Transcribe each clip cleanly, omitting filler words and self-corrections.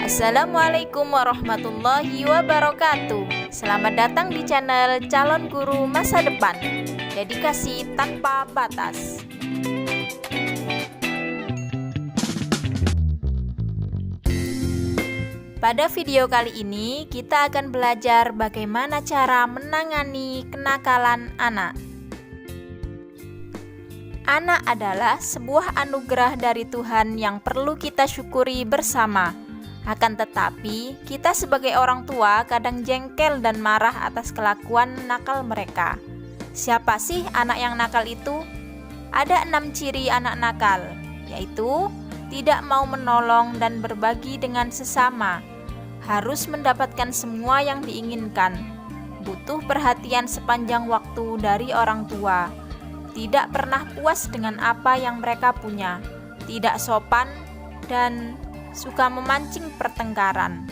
Assalamualaikum warahmatullahi wabarakatuh. Selamat datang di channel Calon Guru Masa Depan. Dedikasi tanpa batas. Pada video kali ini kita akan belajar bagaimana cara menangani kenakalan anak. Anak adalah sebuah anugerah dari Tuhan yang perlu kita syukuri bersama. Akan tetapi, kita sebagai orang tua kadang jengkel dan marah atas kelakuan nakal mereka. Siapa sih anak yang nakal itu? Ada 6 ciri anak nakal, yaitu tidak mau menolong dan berbagi dengan sesama, harus mendapatkan semua yang diinginkan, butuh perhatian sepanjang waktu dari orang tua, tidak pernah puas dengan apa yang mereka punya, tidak sopan, dan suka memancing pertengkaran.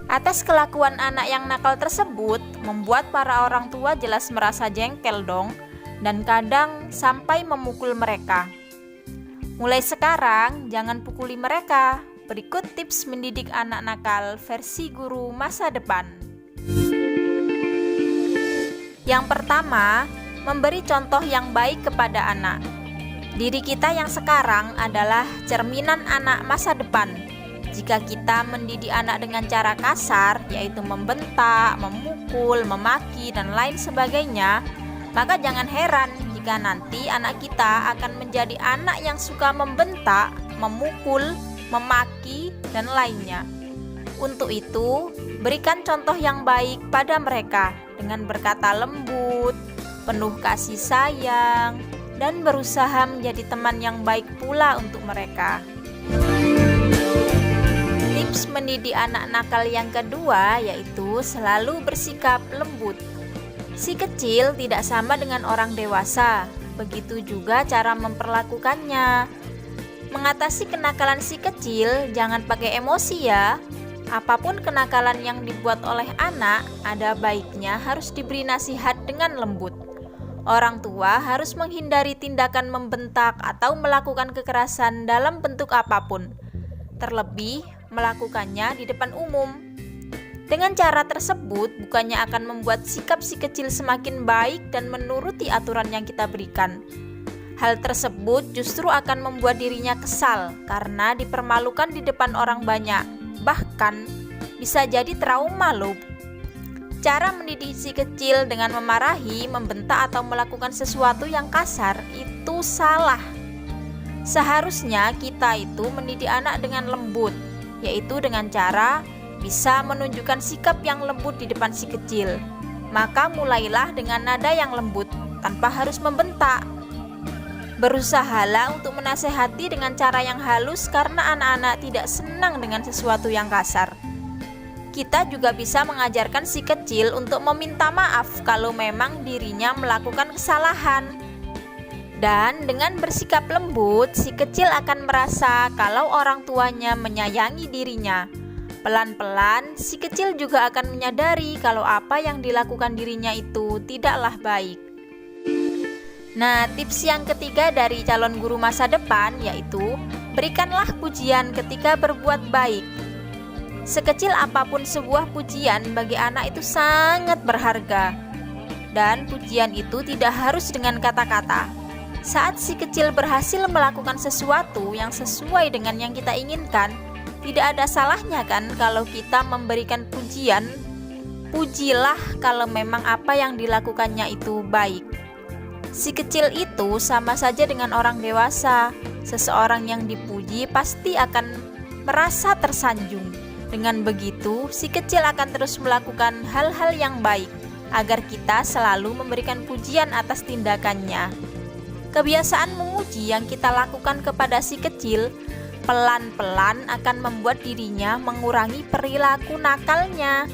Atas kelakuan anak yang nakal tersebut membuat para orang tua jelas merasa jengkel dong, dan kadang sampai memukul mereka. Mulai sekarang jangan pukuli mereka. Berikut tips mendidik anak nakal versi guru masa depan. Yang pertama, memberi contoh yang baik kepada anak. Diri kita yang sekarang adalah cerminan anak masa depan. Jika kita mendidik anak dengan cara kasar, yaitu membentak, memukul, memaki, dan lain sebagainya, maka jangan heran jika nanti anak kita akan menjadi anak yang suka membentak, memukul, memaki, dan lainnya. Untuk itu, berikan contoh yang baik pada mereka dengan berkata lembut, penuh kasih sayang, dan berusaha menjadi teman yang baik pula untuk mereka. Tips mendidik anak nakal yang kedua yaitu selalu bersikap lembut. Si kecil tidak sama dengan orang dewasa, begitu juga cara memperlakukannya. Mengatasi kenakalan si kecil jangan pakai emosi ya. Apapun kenakalan yang dibuat oleh anak, ada baiknya harus diberi nasihat dengan lembut. Orang tua harus menghindari tindakan membentak atau melakukan kekerasan dalam bentuk apapun, terlebih melakukannya di depan umum. Dengan cara tersebut, bukannya akan membuat sikap si kecil semakin baik dan menuruti aturan yang kita berikan. Hal tersebut justru akan membuat dirinya kesal karena dipermalukan di depan orang banyak, bahkan bisa jadi trauma loh. Cara mendidik si kecil dengan memarahi, membentak, atau melakukan sesuatu yang kasar itu salah. Seharusnya kita itu mendidik anak dengan lembut, yaitu dengan cara bisa menunjukkan sikap yang lembut di depan si kecil. Maka mulailah dengan nada yang lembut, tanpa harus membentak. Berusahalah untuk menasehati dengan cara yang halus karena anak-anak tidak senang dengan sesuatu yang kasar. Kita juga bisa mengajarkan si kecil untuk meminta maaf kalau memang dirinya melakukan kesalahan. Dan dengan bersikap lembut, si kecil akan merasa kalau orang tuanya menyayangi dirinya. Pelan-pelan, si kecil juga akan menyadari kalau apa yang dilakukan dirinya itu tidaklah baik. Nah, tips yang ketiga dari calon guru masa depan yaitu berikanlah pujian ketika berbuat baik. Sekecil apapun sebuah pujian bagi anak itu sangat berharga. Dan pujian itu tidak harus dengan kata-kata. Saat si kecil berhasil melakukan sesuatu yang sesuai dengan yang kita inginkan, tidak ada salahnya kan kalau kita memberikan pujian. Pujilah kalau memang apa yang dilakukannya itu baik. Si kecil itu sama saja dengan orang dewasa. Seseorang yang dipuji pasti akan merasa tersanjung. Dengan begitu, si kecil akan terus melakukan hal-hal yang baik agar kita selalu memberikan pujian atas tindakannya. Kebiasaan memuji yang kita lakukan kepada si kecil pelan-pelan akan membuat dirinya mengurangi perilaku nakalnya.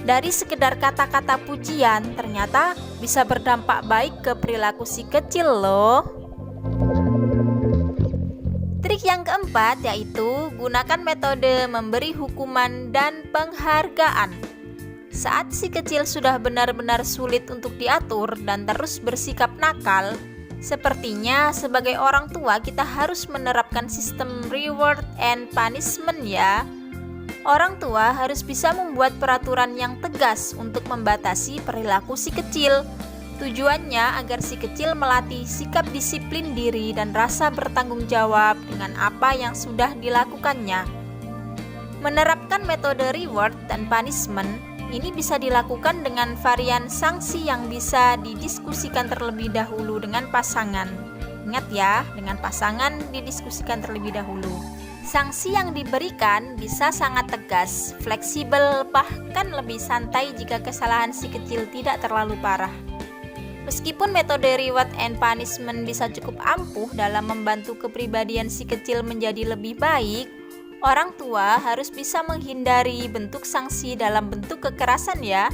Dari sekedar kata-kata pujian ternyata bisa berdampak baik ke perilaku si kecil loh. Trik yang keempat yaitu gunakan metode memberi hukuman dan penghargaan. Saat si kecil sudah benar-benar sulit untuk diatur dan terus bersikap nakal, Sepertinya sebagai orang tua kita harus menerapkan sistem reward and punishment ya. Orang tua harus bisa membuat peraturan yang tegas untuk membatasi perilaku si kecil. Tujuannya agar si kecil melatih sikap disiplin diri dan rasa bertanggung jawab dengan apa yang sudah dilakukannya. Menerapkan metode reward dan punishment ini bisa dilakukan dengan varian sanksi yang bisa didiskusikan terlebih dahulu dengan pasangan. Ingat ya, dengan pasangan didiskusikan terlebih dahulu. Sanksi yang diberikan bisa sangat tegas, fleksibel, bahkan lebih santai jika kesalahan si kecil tidak terlalu parah. Meskipun metode reward and punishment bisa cukup ampuh dalam membantu kepribadian si kecil menjadi lebih baik, orang tua harus bisa menghindari bentuk sanksi dalam bentuk kekerasan ya,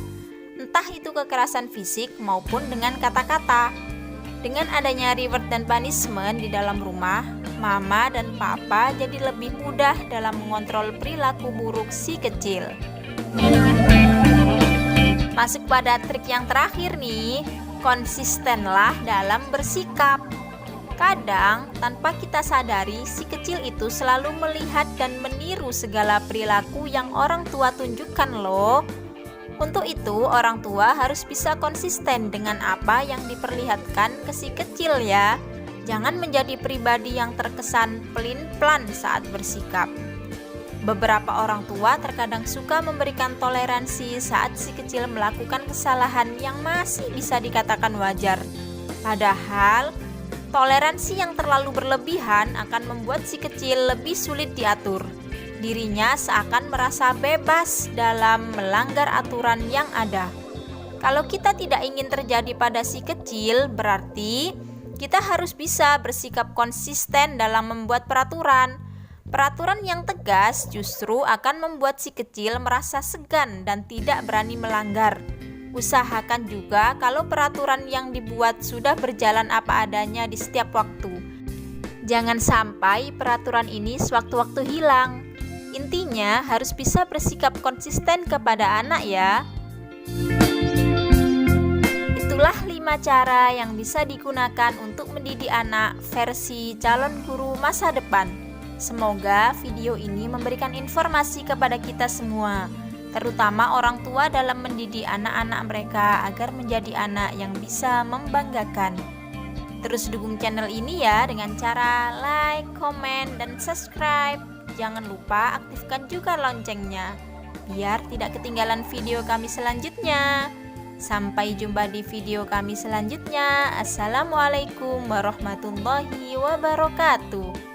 entah itu kekerasan fisik maupun dengan kata-kata. Dengan adanya reward dan punishment di dalam rumah, mama dan papa jadi lebih mudah dalam mengontrol perilaku buruk si kecil. Masuk pada trik yang terakhir nih, konsistenlah dalam bersikap. Kadang, tanpa kita sadari, si kecil itu selalu melihat dan meniru segala perilaku yang orang tua tunjukkan loh. Untuk itu, orang tua harus bisa konsisten dengan apa yang diperlihatkan ke si kecil ya. Jangan menjadi pribadi yang terkesan pelin-pelan saat bersikap. Beberapa orang tua terkadang suka memberikan toleransi saat si kecil melakukan kesalahan yang masih bisa dikatakan wajar. Padahal, toleransi yang terlalu berlebihan akan membuat si kecil lebih sulit diatur. Dirinya seakan merasa bebas dalam melanggar aturan yang ada. Kalau kita tidak ingin terjadi pada si kecil, berarti kita harus bisa bersikap konsisten dalam membuat peraturan. Peraturan yang tegas justru akan membuat si kecil merasa segan dan tidak berani melanggar. Usahakan juga kalau peraturan yang dibuat sudah berjalan apa adanya di setiap waktu. Jangan sampai peraturan ini sewaktu-waktu hilang. Intinya harus bisa bersikap konsisten kepada anak ya. Itulah 5 cara yang bisa digunakan untuk mendidik anak versi calon guru masa depan. Semoga video ini memberikan informasi kepada kita semua, terutama orang tua dalam mendidik anak-anak mereka agar menjadi anak yang bisa membanggakan. Terus dukung channel ini ya dengan cara like, komen, dan subscribe. Jangan lupa aktifkan juga loncengnya biar tidak ketinggalan video kami selanjutnya. Sampai jumpa di video kami selanjutnya. Assalamualaikum warahmatullahi wabarakatuh.